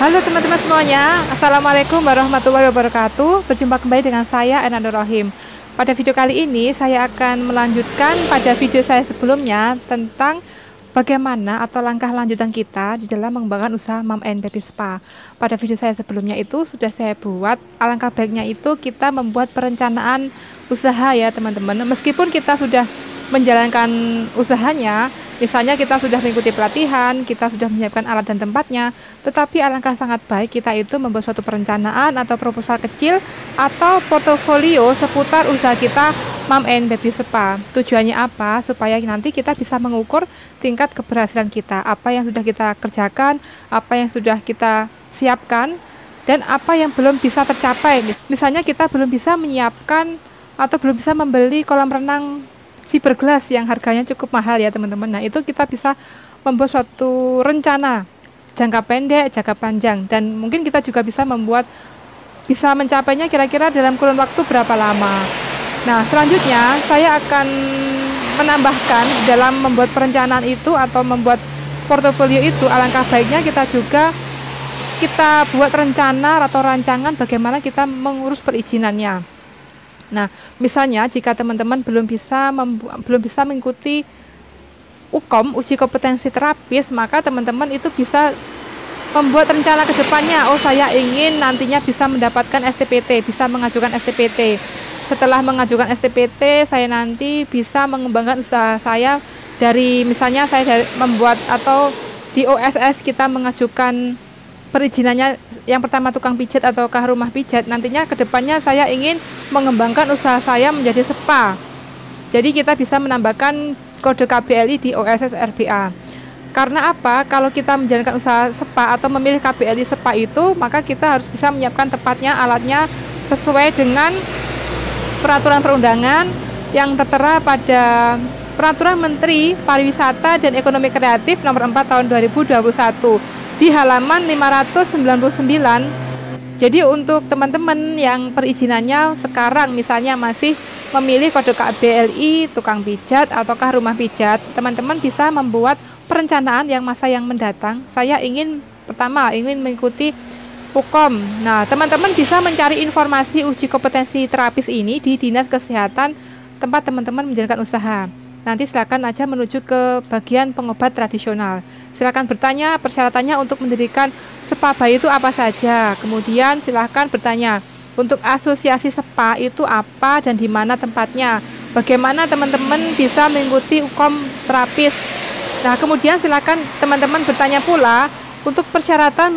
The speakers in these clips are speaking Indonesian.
Halo teman-teman semuanya, Assalamualaikum warahmatullahi wabarakatuh. Berjumpa kembali dengan saya, Ena Nur Rahim. Pada video kali ini, saya akan melanjutkan pada video saya sebelumnya tentang bagaimana atau langkah lanjutan kita di dalam mengembangkan usaha Mom and Baby Spa. Pada video saya sebelumnya itu sudah saya buat, alangkah baiknya itu kita membuat perencanaan usaha ya teman-teman. Meskipun kita sudah menjalankan usahanya, misalnya kita sudah mengikuti pelatihan, kita sudah menyiapkan alat dan tempatnya, tetapi alangkah sangat baik kita itu membuat suatu perencanaan atau proposal kecil atau portofolio seputar usaha kita Mom and Baby Spa. Tujuannya apa? Supaya nanti kita bisa mengukur tingkat keberhasilan kita, apa yang sudah kita kerjakan, apa yang sudah kita siapkan, dan apa yang belum bisa tercapai. Misalnya kita belum bisa menyiapkan atau belum bisa membeli kolam renang fiberglass yang harganya cukup mahal ya teman-teman. Nah, itu kita bisa membuat suatu rencana jangka pendek, jangka panjang, dan mungkin kita juga bisa mencapainya kira-kira dalam kurun waktu berapa lama. Nah, selanjutnya saya akan menambahkan dalam membuat perencanaan itu atau membuat portofolio itu, alangkah baiknya kita buat rencana atau rancangan bagaimana kita mengurus perizinannya. Nah, misalnya jika teman-teman belum bisa mengikuti UKOM, uji kompetensi terapis, maka teman-teman itu bisa membuat rencana ke depannya. Oh, saya ingin nantinya bisa mendapatkan STPT, bisa mengajukan STPT. Setelah mengajukan STPT, saya nanti bisa mengembangkan usaha saya dari misalnya membuat atau di OSS kita mengajukan perizinannya yang pertama tukang pijat ataukah rumah pijat. Nantinya ke depannya saya ingin mengembangkan usaha saya menjadi spa. Jadi kita bisa menambahkan kode KBLI di OSS RBA. Karena apa? Kalau kita menjalankan usaha spa atau memilih KBLI spa itu, maka kita harus bisa menyiapkan tempatnya, alatnya sesuai dengan peraturan perundangan yang tertera pada Peraturan Menteri Pariwisata dan Ekonomi Kreatif Nomor 4 Tahun 2021 di halaman 599. Jadi untuk teman-teman yang perizinannya sekarang misalnya masih memilih kode KBLI tukang pijat ataukah rumah pijat, teman-teman bisa membuat perencanaan yang masa yang mendatang. Saya ingin mengikuti UKOM. Nah, teman-teman bisa mencari informasi uji kompetensi terapis ini di Dinas Kesehatan tempat teman-teman menjalankan usaha. Nanti silakan aja menuju ke bagian pengobat tradisional. Silakan bertanya persyaratannya untuk mendirikan spa bayi itu apa saja. Kemudian silakan bertanya untuk asosiasi spa itu apa dan di mana tempatnya. Bagaimana teman-teman bisa mengikuti UKOM terapis. Nah, kemudian silakan teman-teman bertanya pula untuk persyaratan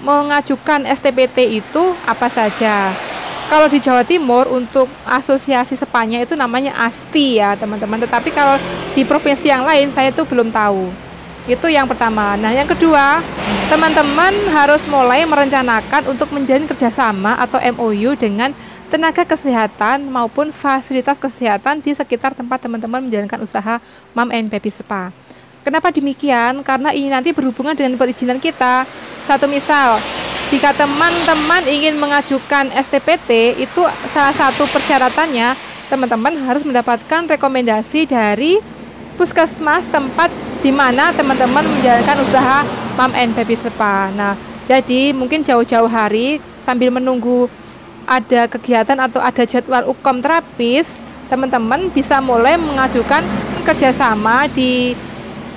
mengajukan STPT itu apa saja. Kalau di Jawa Timur untuk asosiasi spanya itu namanya ASTI ya teman-teman. Tetapi kalau di provinsi yang lain saya itu belum tahu. Itu yang pertama. Nah, yang kedua, teman-teman harus mulai merencanakan untuk menjalin kerjasama atau MOU dengan tenaga kesehatan maupun fasilitas kesehatan di sekitar tempat teman-teman menjalankan usaha Mom and Baby Spa. Kenapa demikian? Karena ini nanti berhubungan dengan perizinan kita. Suatu misal, jika teman-teman ingin mengajukan STPT, itu salah satu persyaratannya teman-teman harus mendapatkan rekomendasi dari puskesmas tempat di mana teman-teman menjalankan usaha Mom and Baby Spa. Nah, jadi mungkin jauh-jauh hari sambil menunggu ada kegiatan atau ada jadwal UKOM terapis, teman-teman bisa mulai mengajukan kerjasama di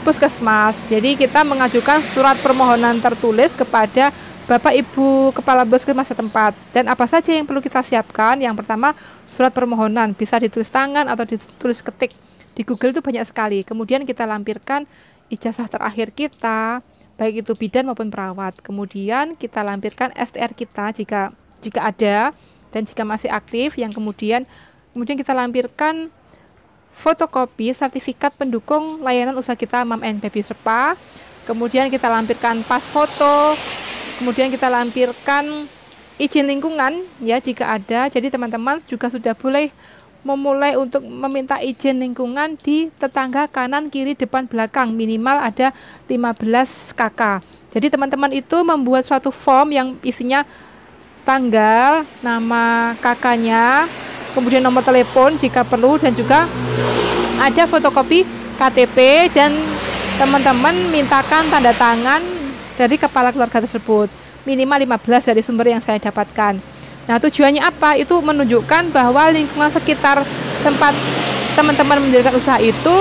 puskesmas. Jadi kita mengajukan surat permohonan tertulis kepada Bapak Ibu Kepala Puskesmas setempat. Dan apa saja yang perlu kita siapkan? Yang pertama, surat permohonan bisa ditulis tangan atau ditulis ketik. Di Google itu banyak sekali. Kemudian kita lampirkan ijazah terakhir kita, baik itu bidan maupun perawat. Kemudian kita lampirkan STR kita jika ada dan jika masih aktif. Yang kemudian kita lampirkan fotokopi sertifikat pendukung layanan usaha kita Mom and Baby Spa. Kemudian kita lampirkan pas foto. Kemudian kita lampirkan izin lingkungan ya jika ada. Jadi teman-teman juga sudah boleh memulai untuk meminta izin lingkungan di tetangga kanan, kiri, depan, belakang. Minimal ada 15 kakak. Jadi teman-teman itu membuat suatu form yang isinya tanggal, nama kakaknya, kemudian nomor telepon jika perlu, dan juga ada fotokopi KTP, dan teman-teman mintakan tanda tangan dari kepala keluarga tersebut. minimal 15 dari sumber yang saya dapatkan. Nah, tujuannya apa? Itu menunjukkan bahwa lingkungan sekitar tempat teman-teman mendirikan usaha itu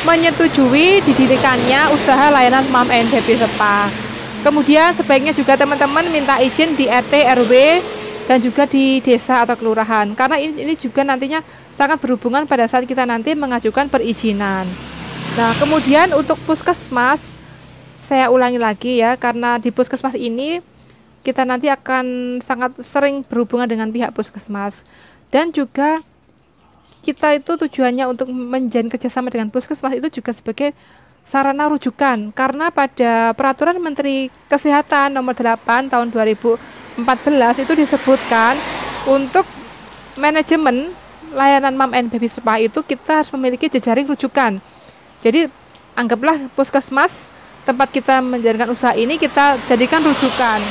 menyetujui didirikannya usaha layanan mom and baby spa. Kemudian sebaiknya juga teman-teman minta izin di RT, RW, dan juga di desa atau kelurahan. Karena ini juga nantinya sangat berhubungan pada saat kita nanti mengajukan perizinan. Nah, kemudian untuk puskesmas, saya ulangi lagi ya, karena di puskesmas ini kita nanti akan sangat sering berhubungan dengan pihak puskesmas. Dan juga kita itu tujuannya untuk menjalin kerjasama dengan puskesmas itu juga sebagai sarana rujukan, karena pada Peraturan Menteri Kesehatan Nomor 8 Tahun 2014 itu disebutkan untuk manajemen layanan mom and baby spa itu kita harus memiliki jejaring rujukan. Jadi anggaplah puskesmas tempat kita menjalankan usaha ini kita jadikan rujukan.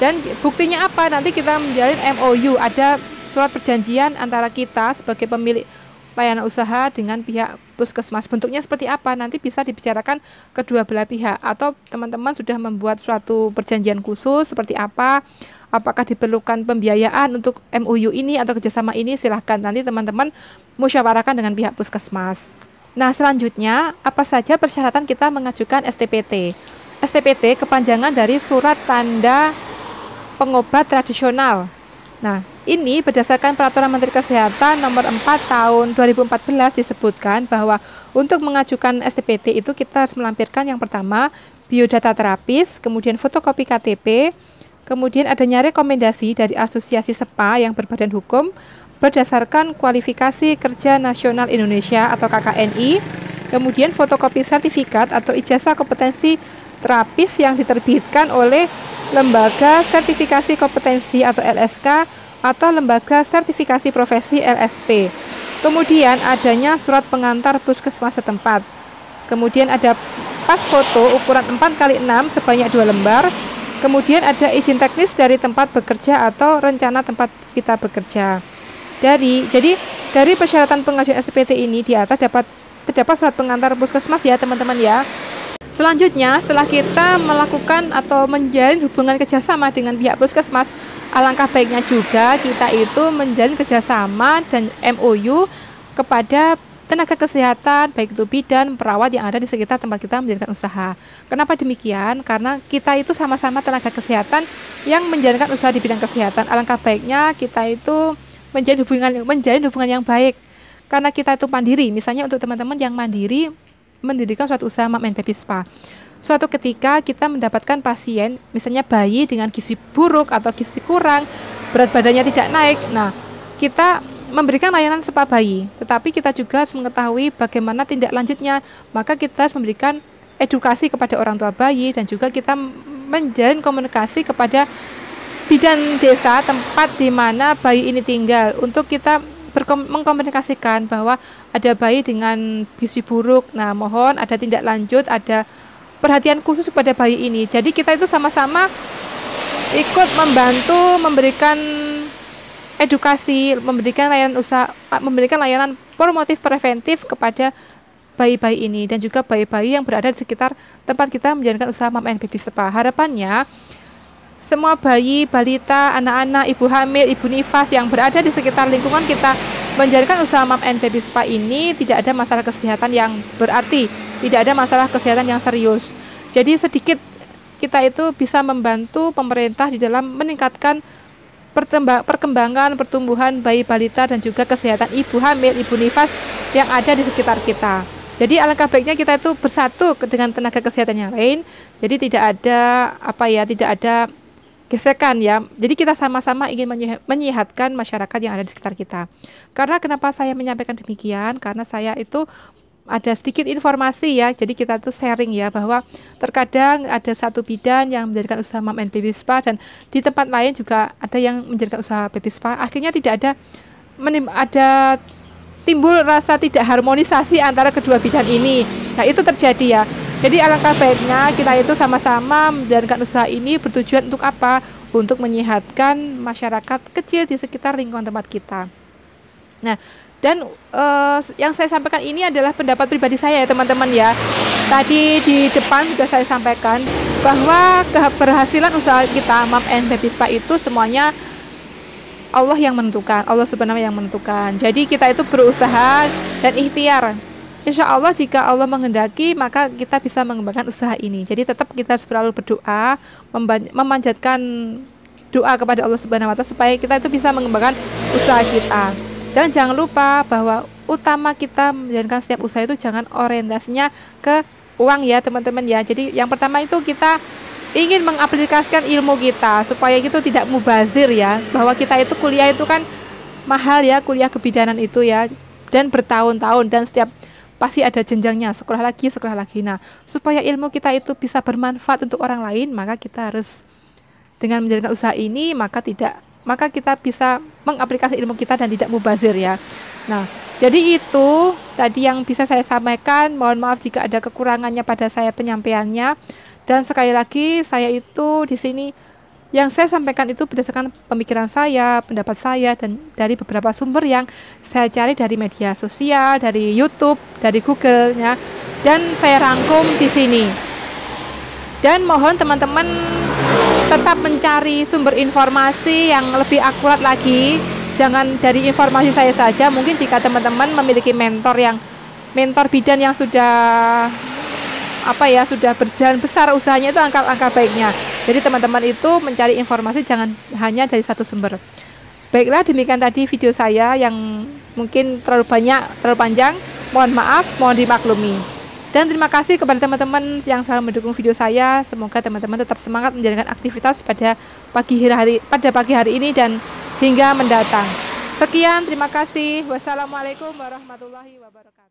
Dan buktinya apa? Nanti kita menjalin MOU, ada surat perjanjian antara kita sebagai pemilik layanan usaha dengan pihak puskesmas. Bentuknya seperti apa? Nanti bisa dibicarakan kedua belah pihak, atau teman-teman sudah membuat suatu perjanjian khusus seperti apa? Apakah diperlukan pembiayaan untuk MOU ini atau kerjasama ini? Silahkan nanti teman-teman musyawarahkan dengan pihak puskesmas. Nah, selanjutnya apa saja persyaratan kita mengajukan STPT? STPT kepanjangan dari Surat Tanda Pengobat Tradisional. Nah, ini berdasarkan Peraturan Menteri Kesehatan Nomor 4 Tahun 2014 disebutkan bahwa untuk mengajukan STPT itu kita harus melampirkan yang pertama biodata terapis, kemudian fotokopi KTP, kemudian adanya rekomendasi dari Asosiasi SPA yang berbadan hukum berdasarkan Kualifikasi Kerja Nasional Indonesia atau KKNI, kemudian fotokopi sertifikat atau ijazah kompetensi terapis yang diterbitkan oleh Lembaga Sertifikasi Kompetensi atau LSK atau Lembaga Sertifikasi Profesi LSP. Kemudian adanya surat pengantar puskesmas setempat. Kemudian ada pas foto ukuran 4x6 sebanyak 2 lembar. Kemudian ada izin teknis dari tempat bekerja atau rencana tempat kita bekerja. Jadi dari persyaratan pengajuan STPT ini di atas terdapat surat pengantar puskesmas ya teman-teman ya. Selanjutnya, setelah kita melakukan atau menjalin hubungan kerjasama dengan pihak puskesmas, alangkah baiknya juga kita itu menjalin kerjasama dan MOU kepada tenaga kesehatan, baik itu bidan, perawat yang ada di sekitar tempat kita menjalankan usaha. Kenapa demikian? Karena kita itu sama-sama tenaga kesehatan yang menjalankan usaha di bidang kesehatan. Alangkah baiknya kita itu menjalin hubungan yang baik. Karena kita itu mandiri, misalnya untuk teman-teman yang mandiri mendirikan suatu usaha mom and baby spa. Suatu ketika kita mendapatkan pasien, misalnya bayi dengan gizi buruk atau gizi kurang, berat badannya tidak naik. Nah, kita memberikan layanan spa bayi, tetapi kita juga harus mengetahui bagaimana tindak lanjutnya. Maka kita harus memberikan edukasi kepada orang tua bayi dan juga kita menjalin komunikasi kepada bidan desa tempat di mana bayi ini tinggal untuk kita mengkomunikasikan bahwa ada bayi dengan gizi buruk. Nah, mohon ada tindak lanjut, ada perhatian khusus kepada bayi ini. Jadi kita itu sama-sama ikut membantu memberikan edukasi, memberikan layanan promotif preventif kepada bayi-bayi ini dan juga bayi-bayi yang berada di sekitar tempat kita menjalankan usaha mom and baby spa. Harapannya semua bayi, balita, anak-anak, ibu hamil, ibu nifas yang berada di sekitar lingkungan kita menjalankan usaha mom and baby spa ini tidak ada masalah kesehatan yang berarti, tidak ada masalah kesehatan yang serius. Jadi sedikit kita itu bisa membantu pemerintah di dalam meningkatkan perkembangan pertumbuhan bayi balita dan juga kesehatan ibu hamil, ibu nifas yang ada di sekitar kita. Jadi alangkah baiknya kita itu bersatu dengan tenaga kesehatan yang lain. Jadi tidak ada gesekan ya. Jadi kita sama-sama ingin menyehatkan masyarakat yang ada di sekitar kita. Karena kenapa saya menyampaikan demikian? Karena saya itu ada sedikit informasi ya. Jadi kita tuh sharing ya bahwa terkadang ada satu bidan yang menjadikan usaha mom and baby spa dan di tempat lain juga ada yang menjadikan usaha baby spa. Akhirnya tidak ada timbul rasa tidak harmonisasi antara kedua bidan ini. Nah, itu terjadi ya. Jadi alangkah baiknya kita itu sama-sama menjalankan usaha ini bertujuan untuk apa? Untuk menyehatkan masyarakat kecil di sekitar lingkungan tempat kita. Nah, Dan yang saya sampaikan ini adalah pendapat pribadi saya ya teman-teman ya. Tadi di depan sudah saya sampaikan bahwa keberhasilan usaha kita Mom and Baby Spa itu semuanya Allah yang menentukan, Allah Subhanahu yang menentukan. Jadi kita itu berusaha dan ikhtiar. Insya Allah jika Allah menghendaki maka kita bisa mengembangkan usaha ini. Jadi tetap kita harus selalu berdoa, memanjatkan doa kepada Allah Subhanahu wa Ta'ala supaya kita itu bisa mengembangkan usaha kita. Dan jangan lupa bahwa utama kita menjalankan setiap usaha itu jangan orientasinya ke uang ya teman-teman ya. Jadi yang pertama itu kita ingin mengaplikasikan ilmu kita supaya itu tidak mubazir ya. Bahwa kita itu kuliah itu kan mahal ya, kuliah kebidanan itu ya, dan bertahun-tahun dan setiap pasti ada jenjangnya, sekolah lagi. Nah, supaya ilmu kita itu bisa bermanfaat untuk orang lain, maka kita harus dengan menjalankan usaha ini maka kita bisa mengaplikasi ilmu kita dan tidak mubazir ya. Nah, jadi itu tadi yang bisa saya sampaikan. Mohon maaf jika ada kekurangannya pada saya penyampaiannya. Dan sekali lagi saya itu di sini yang saya sampaikan itu berdasarkan pemikiran saya, pendapat saya dan dari beberapa sumber yang saya cari dari media sosial, dari YouTube, dari Google ya. Dan saya rangkum di sini. Dan mohon teman-teman tetap mencari sumber informasi yang lebih akurat lagi. Jangan dari informasi saya saja. Mungkin jika teman-teman memiliki mentor bidan yang sudah sudah berjalan besar usahanya, itu angka baiknya. Jadi teman-teman itu mencari informasi jangan hanya dari satu sumber. Baiklah, demikian tadi video saya yang mungkin terlalu panjang. Mohon maaf, mohon dimaklumi. Dan terima kasih kepada teman-teman yang selalu mendukung video saya. Semoga teman-teman tetap semangat menjalankan aktivitas pada pagi hari ini dan hingga mendatang. Sekian, terima kasih. Wassalamualaikum warahmatullahi wabarakatuh.